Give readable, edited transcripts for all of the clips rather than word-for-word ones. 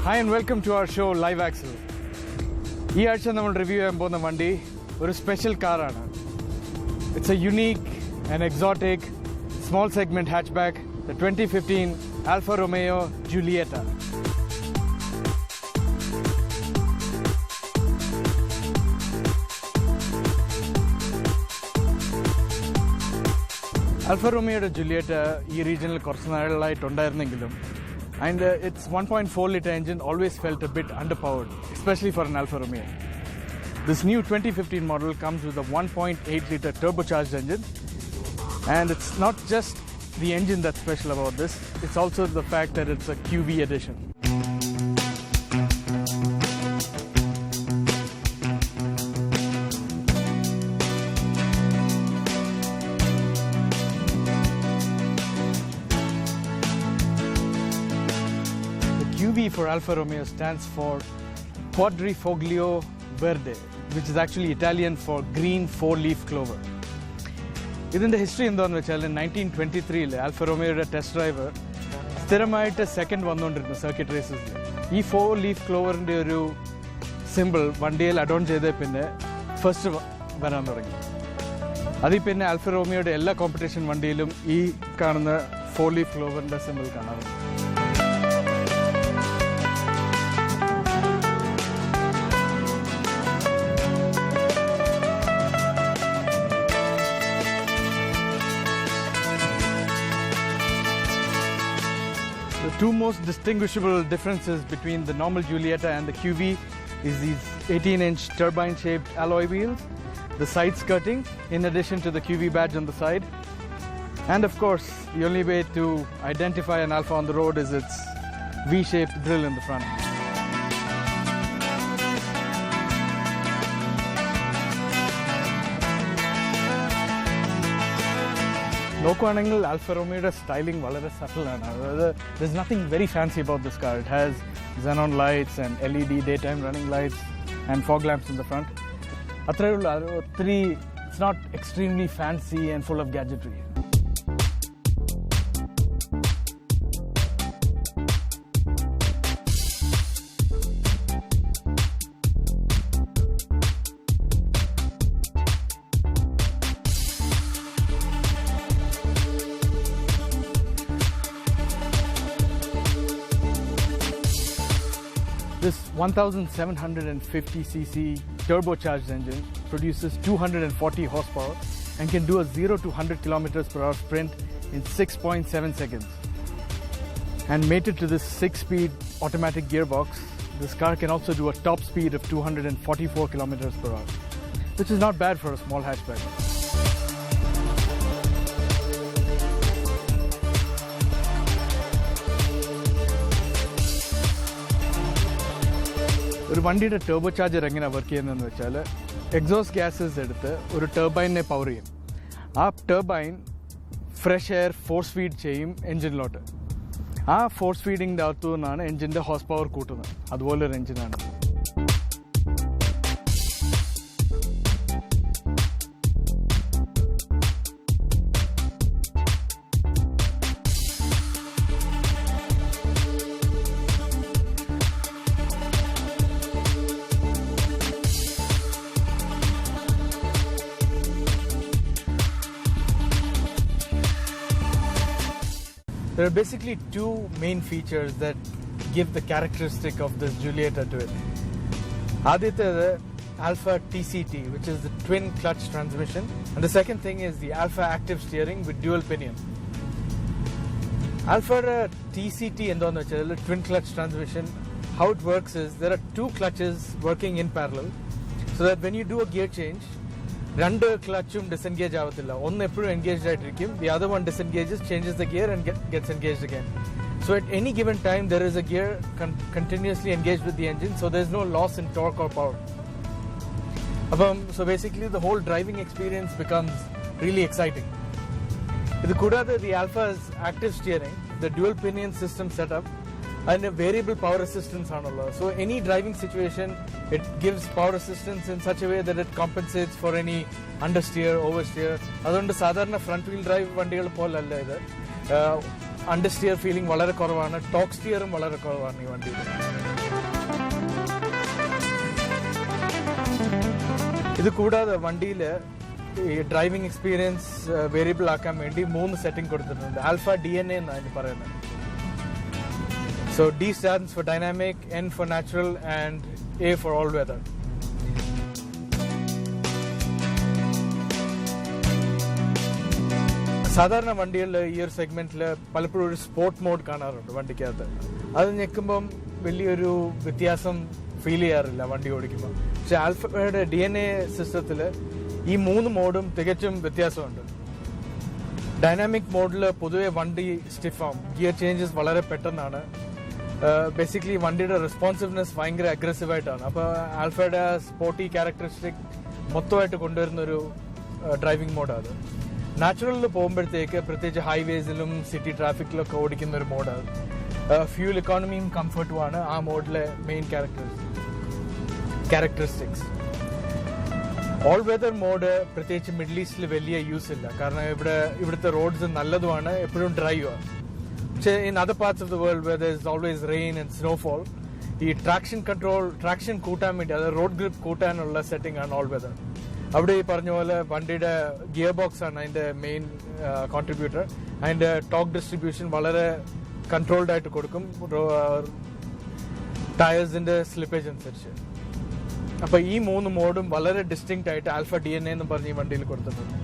Hi and welcome to our show Live Axle. This week we will review a special car. It's a unique and exotic small segment hatchback, the 2015 Alfa Romeo Giulietta. Alfa Romeo Giulietta this regional light and its 1.4 litre engine always felt a bit underpowered, especially for an Alfa Romeo. This new 2015 model comes with a 1.8 litre turbocharged engine, and it's not just the engine that's special about this, it's also the fact that it's a QV edition. QV for Alfa Romeo stands for Quadrifoglio Verde, which is actually Italian for green four-leaf clover. In the history in 1923, Alfa Romeo test driver സ്ഥിരമായിട്ട് second വന്നുകൊണ്ടിരുന്നു circuit റേസസിൽ. ഈ four leaf ക്ലോവറിൻ്റെ ഒരു simple വണ്ടിയിൽ adorn ചെയ്ത് പിന്നെ first വരാൻ തുടങ്ങി. അതിൽ പിന്നെ ആൽഫ റോമിയോയുടെ എല്ലാ കോമ്പറ്റീഷൻ വണ്ടിയിലും ഈ കാണുന്ന ഫോർ ലീഫ് ക്ലോവറിൻ്റെ സിമ്പിൾ കാണാറുണ്ട്. The two most distinguishable differences between the normal Giulietta and the QV is these 18-inch turbine-shaped alloy wheels, the side skirting, in addition to the QV badge on the side, and of course, the only way to identify an Alfa on the road is its V-shaped grille in the front. നോക്കുവാണെങ്കിൽ Alfa Romeo's styling വളരെ subtle ആണ്. There's nothing very fancy about this car. It has xenon lights and LED daytime running lights and fog lamps in the front. It's not extremely fancy and full of gadgetry. This 1750cc turbocharged engine produces 240 horsepower and can do a 0 to 100 km per hour sprint in 6.7 seconds. And mated to this 6-speed automatic gearbox, this car can also do a top speed of 244 km per hour, which is not bad for a small hatchback. ഒരു വണ്ടിയുടെ turbo charger എങ്ങനെ work ചെയ്യുന്നതെന്ന് വെച്ചാൽ exhaust gases എടുത്ത് ഒരു ടർബൈനെ power ചെയ്യും. ആ turbine fresh air force feed ചെയ്യും എൻജിനിലോട്ട്. ആ ഫോഴ്സ് ഫീഡിങ്ങിൻ്റെ അകത്തു നിന്നാണ് എൻജിൻ്റെ ഹോഴ്സ് പവർ കൂട്ടുന്നത്. അതുപോലൊരു എൻജിനാണ്. There are basically two main features that give the characteristic of this Giulietta to it. Aditya, the Alfa TCT, which is the twin clutch transmission, and the second thing is the Alfa active steering with dual pinion. Alfa TCT and the twin clutch transmission, how it works is there are two clutches working in parallel, so that when you do a gear change, രണ്ട് ക്ലച്ചും disengage ആവത്തില്ല. ഒന്ന് എപ്പോഴും engaged ആയിട്ടിരിക്കും. The other one disengages, changes the gear and gets engaged again. So at any given time there is a gear continuously engaged with the engine, so there is no loss in torque or power. So basically the whole driving experience becomes really exciting. ഇത് കൂടാതെ the Alfa's active steering, the dual pinion system setup, and a variable power assistance ആണല്ലോ. So any driving situation, it gives power assistance in such a way that it compensates for any understeer, oversteer. അതുകൊണ്ട് സാധാരണ front wheel drive വണ്ടികൾ പോലല്ല ഇത്. അണ്ടർസ്റ്റിയർ feeling വളരെ കുറവാണ്. Talk സ്റ്റിയറും വളരെ കുറവാണ് ഈ വണ്ടിയിൽ. ഇത് കൂടാതെ വണ്ടിയിൽ ഈ ഡ്രൈവിംഗ് എക്സ്പീരിയൻസ് വേരിയബിൾ ആക്കാൻ വേണ്ടി 3 സെറ്റിംഗ് കൊടുത്തിട്ടുണ്ട്. ആൽഫ DNA എന്നാണ് അതിന് പറയുന്നത്. So D stands for dynamic, N for natural and A for all weather. സാധാരണ വണ്ടികളിൽ ഈ ഒരു സെഗ്മെന്റിൽ പലപ്പോഴും ഒരു സ്പോർട്ട് മോഡ് കാണാറുണ്ട് വണ്ടിക്കകത്ത്. അത് ഞെക്കുമ്പം വലിയൊരു വ്യത്യാസം ഫീൽ ചെയ്യാറില്ല വണ്ടി ഓടിക്കുമ്പോൾ. പക്ഷെ ആൽഫയുടെ DNA സിസ്റ്റത്തിൽ ഈ 3 മോഡും തികച്ചും വ്യത്യാസമുണ്ട്. ഡൈനാമിക് മോഡിൽ പൊതുവെ വണ്ടി സ്റ്റിഫാവും, ഗിയർ ചേഞ്ചസ് വളരെ പെട്ടെന്നാണ്. ബേസിക്കലി വണ്ടിയുടെ റെസ്പോൺസീവ്നെസ് ഭയങ്കര അഗ്രസീവായിട്ടാണ്. അപ്പോൾ ആൽഫയുടെ സ്പോർട്ടി ക്യാരക്ടറിസ്റ്റിക് മൊത്തമായിട്ട് കൊണ്ടുവരുന്നൊരു ഡ്രൈവിംഗ് മോഡാണ് അത്. നാച്ചുറലിൽ പോകുമ്പോഴത്തേക്ക് പ്രത്യേകിച്ച് ഹൈവേസിലും സിറ്റി ട്രാഫിക്കിലൊക്കെ ഓടിക്കുന്ന ഒരു മോഡാണ്. ഫ്യൂൽ ഇക്കോണമിയും കംഫർട്ടുമാണ് ആ മോഡിലെ main characteristics. All weather mode പ്രത്യേകിച്ച് മിഡിൽ ഈസ്റ്റിൽ വലിയ യൂസ് ഇല്ല, കാരണം ഇവിടുത്തെ റോഡ്സ് നല്ലതുമാണ്, എപ്പോഴും ഡ്രൈവാണ്. പക്ഷേ in other parts of the world where there is always rain and snowfall, ഈ ട്രാക്ഷൻ കൂട്ടാൻ വേണ്ടി, അതായത് റോഡ് ഗ്രിപ്പ് കൂട്ടാനുള്ള സെറ്റിംഗ് ആണ് ഓൾ വെതർ. അവിടെ ഈ പറഞ്ഞ പോലെ വണ്ടിയുടെ ഗിയർ ബോക്സ് ആണ് അതിന്റെ മെയിൻ കോൺട്രിബ്യൂട്ടർ. അതിന്റെ ടോർക്ക് ഡിസ്ട്രിബ്യൂഷൻ വളരെ കൺട്രോൾഡ് ആയിട്ട് കൊടുക്കും ടയേഴ്സിന്റെ സ്ലിപ്പേജ് അനുസരിച്ച്. അപ്പൊ ഈ 3 മോഡും വളരെ ഡിസ്റ്റിങ്ക്റ്റ് ആയിട്ട് ആൽഫ DNA എന്ന് പറഞ്ഞ് ഈ വണ്ടിയിൽ കൊടുത്തിട്ടുണ്ട്.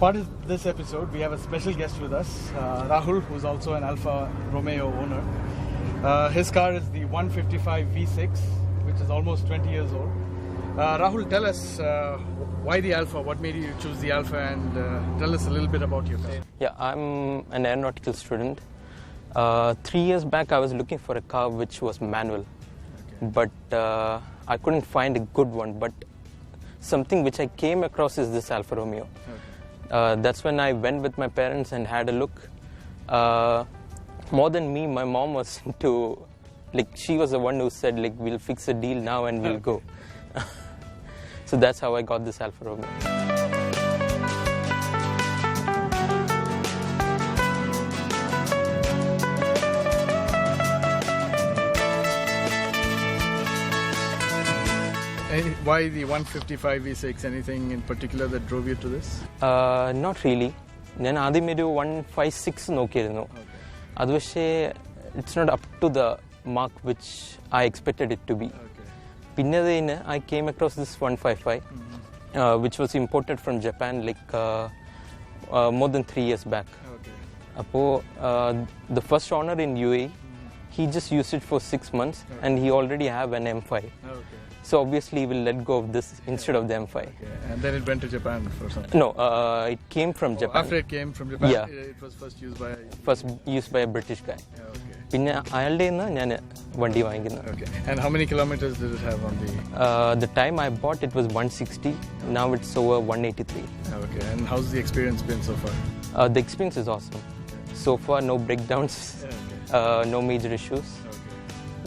part of this episode, we have a special guest with us, Rahul, who's also an Alfa Romeo owner. His car is the 155 V6, which is almost 20 years old. Rahul, tell us why the Alfa? What made you choose the Alfa? And tell us a little bit about your car. Yeah, I'm an aeronautical student. 3 years back, I was looking for a car which was manual, but I couldn't find a good one. But something which I came across is this Alfa Romeo. That's when I went with my parents and had a look. More than me, my mom was into, she was the one who said, we'll fix a deal now and we'll go. So that's how I got this Alfa Romeo. Why the 155 V6? Anything in particular that drove you to this? Not really. I had 156 നോക്കിയിരുന്നു. അത് പക്ഷേ it's not up to the mark which I expected it to be. പിന്നെ I came across this 155, which was imported from Japan more than 3 years back. The first owner in UAE, he just used it for 6 months and he already have an M5. So obviously he will let go of this instead of the M5. And then it went to Japan for something? No, it came from Japan. After it came from Japan, it was first used by a British guy. പിന്നെ അയാളുടെ ഞാൻ വണ്ടി വാങ്ങിക്കുന്നത്. And how many kilometers did it have on the? The time I bought it was 160. Now it's over 183. Okay. And how's the experience been so far? The experience is awesome. So far, no breakdowns, no major issues.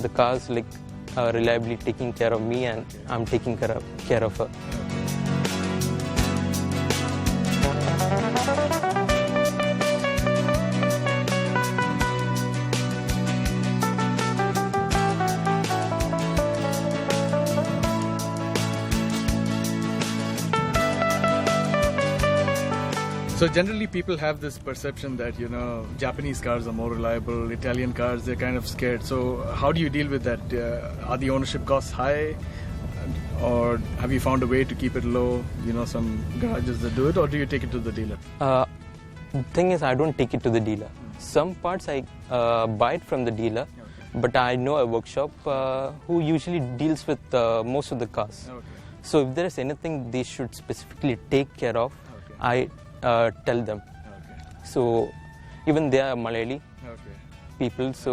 The car's reliably taking care of me and I'm taking care of her. So generally people have this perception that, Japanese cars are more reliable, Italian cars, they're kind of scared. So how do you deal with that? Are the ownership costs high? Or have you found a way to keep it low? Some garages that do it, or do you take it to the dealer? The thing is, I don't take it to the dealer. Some parts I buy it from the dealer, but I know a workshop who usually deals with most of the cars. So if there is anything they should specifically take care of, I tell them. So even they are Malayali people, so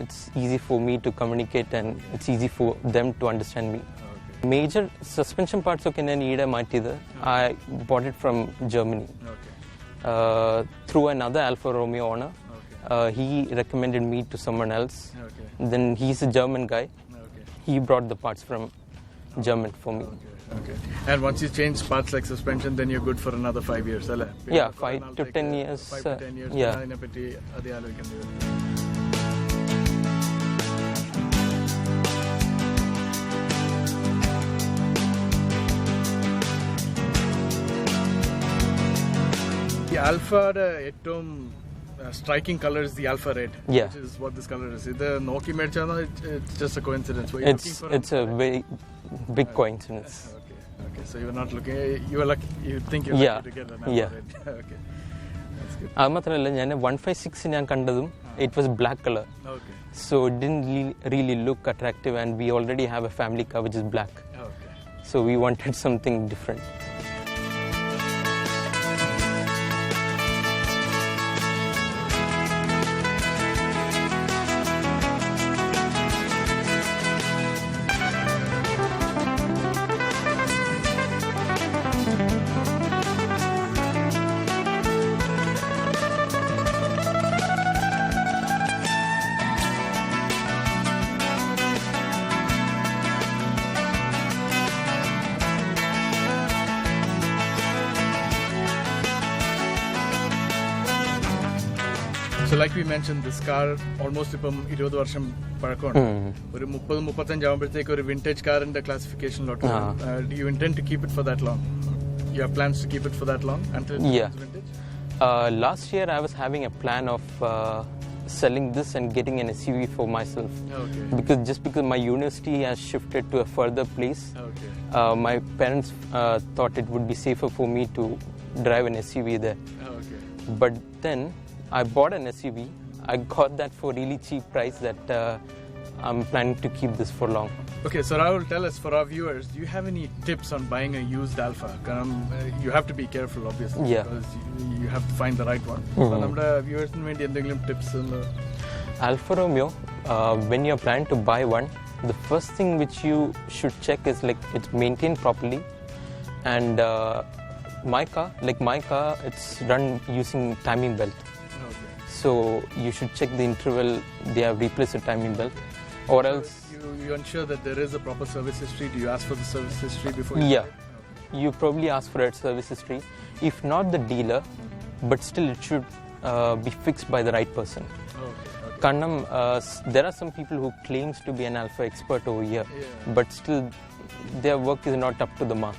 it's easy for me to communicate and it's easy for them to understand me. Major suspension parts I bought it from Germany through another Alfa Romeo owner. He recommended me to someone else. Then he's a German guy. He brought the parts from German for me. And once you change parts like suspension, then you're good for another 5 years. 5 to 10 years. 5 to 10 years. The Alfa striking color is the Alfa red, which is what this color is. It's just a coincidence. It's a very big coincidence. Okay, so you're not looking. You were lucky. You think you're lucky to get an Alfa red. Okay, that's good. മാത്രമല്ല ഞാൻ 156 ഞാൻ കണ്ടതും it was black color. So it didn't really look attractive, and we already have a family car which is black. So we wanted something different. So like we mentioned, this car almost 20 വർഷം പഴക്കമുണ്ട്. ഒരു 30-35 ആവുമ്പോഴത്തേക്ക് ഒരു vintage കാറിന്റെ ക്ലാസിഫിക്കേഷനിലോട്ട്. Do you intend to keep it for that long? You have plans to keep it for that long until it becomes vintage? Last year I was having a plan of selling this and getting an SUV for myself. Because my university has shifted to a further place. My parents thought it would be safer for me to drive an SUV there. Okay. But then I bought an SUV. I got that for really cheap price that I'm planning to keep this for long. Okay, so Rahul, tell us, for our viewers, do you have any tips on buying a used Alpha? You have to be careful, obviously, Yeah. because you have to find the right one. So, our viewers need tips. Alfa Romeo, when you're planning to buy one, the first thing which you should check is like it's maintained properly. And my car, it's run using timing belt. Okay. So you should check the interval they have replaced the timing belt, or else You ensure that there is a proper service history. Do you ask for the service history before you Yeah. buy it? you probably ask for a service history. If not the dealer, but still it should be fixed by the right person. Okay. Kannam, there are some people who claims to be an Alpha expert over here, Yeah. but still their work is not up to the mark.